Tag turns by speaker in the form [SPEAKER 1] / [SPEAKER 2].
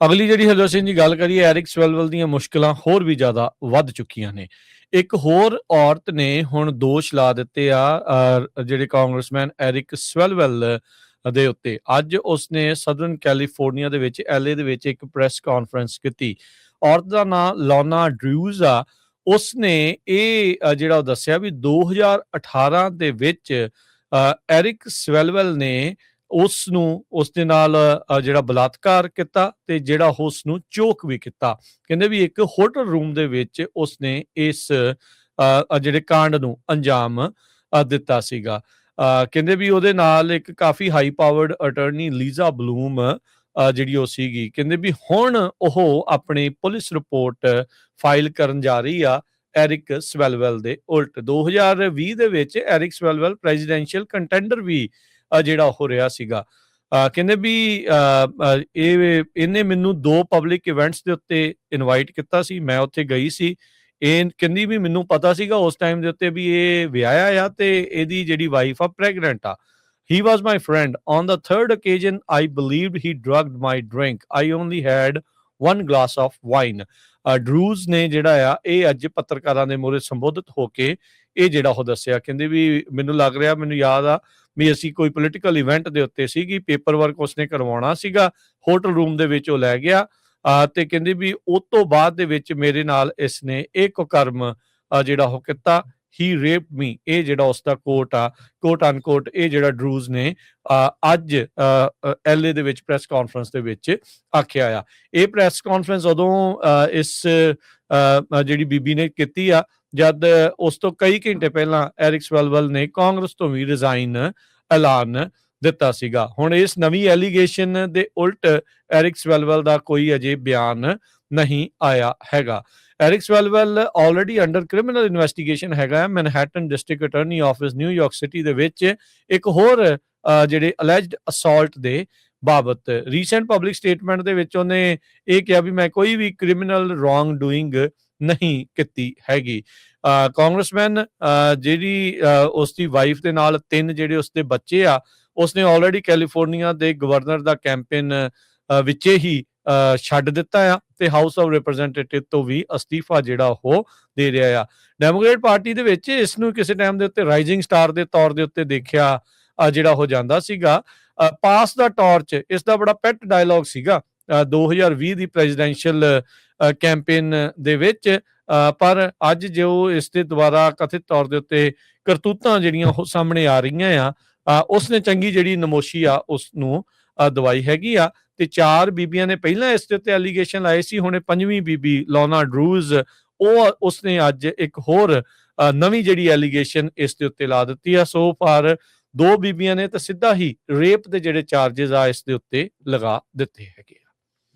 [SPEAKER 1] ਅਗਲੀ ਜਿਹੜੀ ਹਰਜੋਤ ਸਿੰਘ ਦੀ ਗੱਲ ਕਰੀਏ, ਐਰਿਕ ਸਵੈਲਵੈਲ ਦੀਆਂ ਮੁਸ਼ਕਲਾਂ ਹੋਰ ਵੀ ਜ਼ਿਆਦਾ ਵੱਧ ਚੁੱਕੀਆਂ ਨੇ। ਇੱਕ ਹੋਰ ਔਰਤ ਨੇ ਹੁਣ ਦੋਸ਼ ਲਾ ਦਿੱਤੇ ਆ ਜਿਹੜੇ ਕਾਂਗਰਸਮੈਨ ਐਰਿਕ ਸਵੈਲਵੈਲ ਦੇ ਉੱਤੇ। ਅੱਜ ਉਸਨੇ ਸਦਰਨ ਕੈਲੀਫੋਰਨੀਆ ਦੇ ਵਿੱਚ LA ਦੇ ਵਿੱਚ ਇੱਕ ਪ੍ਰੈਸ ਕਾਨਫਰੰਸ ਕੀਤੀ। ਔਰਤ ਦਾ ਨਾਂ ਲੌਨਾ ਡਰਿਊਜ਼ ਆ। ਉਸਨੇ ਇਹ ਜਿਹੜਾ ਉਹ ਦੱਸਿਆ ਵੀ 2018 ਦੇ ਵਿੱਚ ਐਰਿਕ ਸਵੈਲਵੈਲ ਨੇ ਉਸਦੇ ਨਾਲ ਜਿਹੜਾ ਬਲਾਤਕਾਰ ਕੀਤਾ ਤੇ ਜਿਹੜਾ ਉਸਨੂੰ ਚੋਕ ਵੀ ਕੀਤਾ। ਕਹਿੰਦੇ ਵੀ ਇੱਕ ਹੋਟਲ ਰੂਮ ਦੇ ਵਿੱਚ ਉਸਨੇ ਇਸ ਜਿਹੜੇ ਕਾਂਡ ਨੂੰ ਅੰਜਾਮ ਦਿੱਤਾ ਸੀਗਾ। ਕਹਿੰਦੇ ਵੀ ਉਹਦੇ ਨਾਲ ਇੱਕ ਕਾਫੀ high powered attorney Lisa Bloom ਜਿਹੜੀ ਉਹ ਸੀਗੀ। ਕਹਿੰਦੇ ਵੀ ਹੁਣ ਉਹ ਆਪਣੀ ਪੁਲਿਸ ਰਿਪੋਰਟ ਫਾਈਲ ਕਰਨ ਜਾ ਰਹੀ ਆ ਐਰਿਕ ਸਵੈਲਵੈਲ ਦੇ ਉਲਟ। 2020 ਦੇ ਵਿੱਚ ਐਰਿਕ ਸਵੈਲਵੈਲ ਪ੍ਰੈਜ਼ੀਡੈਂਸ਼ੀਅਲ ਕੰਟੈਂਡਰ ਵੀ ਜਿਹੜਾ ਹੋ ਰਿਹਾ ਸੀਗਾ। ਕਹਿੰਦੇ ਵੀ ਇਹਨੇ ਮੈਨੂੰ 2 ਪਬਲਿਕ ਇਵੈਂਟਸ ਦੇ ਉੱਤੇ ਇਨਵਾਈਟ ਕੀਤਾ ਸੀ, ਮੈਂ ਉੱਥੇ ਗਈ ਸੀ। ਇਹ ਕਹਿੰਦੀ ਵੀ ਮੈਨੂੰ ਪਤਾ ਸੀਗਾ ਉਸ ਟਾਈਮ ਦੇ ਉੱਤੇ ਵੀ ਇਹ ਵਿਆਹਿਆ ਆ ਤੇ ਇਹਦੀ ਜਿਹੜੀ ਵਾਈਫ ਆ ਪ੍ਰੈਗਨੈਂਟ ਆ। He was my friend. On the third occasion, I believed he drugged my drink. I only had 1 glass of wine. Druze ਨੇ ਜਿਹੜਾ ਆ ਇਹ ਅੱਜ ਪੱਤਰਕਾਰਾਂ ਦੇ ਮੂਹਰੇ ਸੰਬੋਧਿਤ ਹੋ ਕੇ ਇਹ ਜਿਹੜਾ ਉਹ ਦੱਸਿਆ। ਕਹਿੰਦੇ ਵੀ ਮੈਨੂੰ ਲੱਗ ਰਿਹਾ, ਮੈਨੂੰ ਯਾਦ ਆ ਵੀ ਅਸੀਂ ਕੋਈ ਪੋਲੀਟੀਕਲ ਇਵੈਂਟ ਦੇ ਉੱਤੇ ਸੀਗੀ, ਪੇਪਰ ਵਰਕ ਉਸਨੇ ਕਰਵਾਉਣਾ ਸੀਗਾ, ਹੋਟਲ ਰੂਮ ਦੇ ਵਿੱਚ ਉਹ ਲੈ ਗਿਆ ਤੇ ਕਹਿੰਦੇ ਵੀ ਉਸ ਤੋਂ ਬਾਅਦ ਦੇ ਵਿੱਚ ਮੇਰੇ ਨਾਲ ਇਸਨੇ ਇਹ ਕੁਕਰਮ ਜਿਹੜਾ ਉਹ ਕੀਤਾ। ਹੀ ਰੇਪਡ ਮੀ, ਇਹ ਜਿਹੜਾ ਉਸਦਾ ਕੋਟ ਅਨਕੋਟ ਇਹ ਜਿਹੜਾ ਡਰੂਜ਼ ਨੇ ਅੱਜ LA ਦੇ ਵਿੱਚ ਪ੍ਰੈਸ ਕਾਨਫਰੰਸ ਦੇ ਵਿੱਚ ਆਖਿਆ ਆ। ਇਹ ਪ੍ਰੈਸ ਕਾਨਫਰੰਸ ਉਦੋਂ ਇਸ ਜਿਹੜੀ ਬੀਬੀ ਨੇ ਕੀਤੀ ਆ ਜਦ ਉਸ ਤੋਂ ਕਈ ਘੰਟੇ ਪਹਿਲਾਂ ਐਰਿਕ ਸਵੈਲਵੈਲ ਨੇ ਕਾਂਗਰਸ ਤੋਂ ਵੀ ਰਿਜ਼ਾਈਨ ਐਲਾਨ ਦਿੱਤਾ ਸੀਗਾ। ਹੁਣ ਇਸ ਨਵੀਂ ਐਲੀਗੇਸ਼ਨ ਦੇ ਉਲਟ ਐਰਿਕ ਸਵੈਲਵੈਲ ਦਾ ਕੋਈ ਅਜੇ ਬਿਆਨ ਨਹੀਂ ਆਇਆ ਹੈਗਾ। Eric Swalwell already under criminal investigation ਹੈਗਾ Manhattan district attorney office New York city ਦੇ ਵਿੱਚ ਇੱਕ ਹੋਰ ਜਿਹੜੇ ਅਲੈਜਡ ਅਸੌਲਟ ਦੇ ਬਾਬਤ। ਰੀਸੈਂਟ ਪਬਲਿਕ ਸਟੇਟਮੈਂਟ ਦੇ ਵਿੱਚ ਉਹਨੇ ਇਹ ਕਿਹਾ ਵੀ ਮੈਂ ਕੋਈ ਵੀ ਕ੍ਰਿਮੀਨਲ ਰੋਂਗ ਡੂਇੰਗ ਨਹੀਂ ਕੀਤੀ ਹੈਗੀ। ਕਾਂਗਰਸਮੈਨ ਜਿਹੜੀ ਉਸਦੀ ਵਾਈਫ ਦੇ ਨਾਲ 3 ਜਿਹੜੇ ਉਸਦੇ ਬੱਚੇ ਆ, ਉਸਨੇ ਆਲਰੇਡੀ ਕੈਲੀਫੋਰਨੀਆ ਦੇ ਗਵਰਨਰ ਦਾ ਕੈਂਪੇਨ ਵਿੱਚ ਹੀ ਛੱਡ ਦਿੱਤਾ ਆ ਤੇ ਹਾਊਸ ਆਫ ਰਿਪਰੈਜ਼ੈਂਟੇਟਿਵ ਤੋਂ ਵੀ ਅਸਤੀਫਾ ਜਿਹੜਾ ਉਹ ਦੇ ਰਿਹਾ ਆ। ਡੈਮੋਕ੍ਰੇਟ ਪਾਰਟੀ ਦੇ ਵਿੱਚ ਇਸ ਨੂੰ ਕਿਸੇ ਟਾਈਮ ਦੇ ਉੱਤੇ ਰਾਈਜ਼ਿੰਗ ਸਟਾਰ ਦੇ ਤੌਰ ਦੇ ਉੱਤੇ ਦੇਖਿਆ ਜਿਹੜਾ ਹੋ ਜਾਂਦਾ ਸੀਗਾ। ਪਾਸ ਦਾ ਟਾਰਚ ਇਸ ਦਾ ਬੜਾ ਪੈਟ ਡਾਇਲੌਗ ਸੀਗਾ 2020 ਦੀ ਪ੍ਰੈਜ਼ੀਡੈਂਸ਼ੀਅਲ ਕੈਂਪੇਨ ਦੇ ਵਿੱਚ। ਪਰ ਅੱਜ ਜੋ ਇਸ ਦੇ ਦੁਆਰਾ ਕਥਿਤ ਤੌਰ ਦੇ ਉੱਤੇ ਕਰਤੂਤਾਂ ਜਿਹੜੀਆਂ ਉਹ ਸਾਹਮਣੇ ਆ ਰਹੀਆਂ ਆ, ਉਸਨੇ ਚੰਗੀ ਜਿਹੜੀ ਨਮੋਸ਼ੀ ਆ ਉਸ ਨੂੰ ਦਵਾਈ ਹੈਗੀ ਆ। ਤੇ 4 ਬੀਬੀਆਂ ਨੇ ਪਹਿਲਾਂ ਇਸ ਦੇ ਉੱਤੇ ਐਲੀਗੇਸ਼ਨ ਲਾਏ ਸੀ, ਹੁਣ 5ਵੀਂ ਬੀਬੀ ਲੌਨਾ ਡਰੂਜ਼ ਉਸਨੇ ਅੱਜ ਇੱਕ ਹੋਰ ਨਵੀਂ ਜਿਹੜੀ ਐਲੀਗੇਸ਼ਨ ਇਸ ਦੇ ਉੱਤੇ ਲਾ ਦਿੱਤੀ ਆ। ਸੋ ਫਾਰ 2 ਬੀਬੀਆਂ ਨੇ ਤਾਂ ਸਿੱਧਾ ਹੀ ਰੇਪ ਦੇ ਜਿਹੜੇ ਚਾਰजेस ਆ ਇਸ ਦੇ ਉੱਤੇ ਲਗਾ ਦਿੱਤੇ ਹੈਗੇ।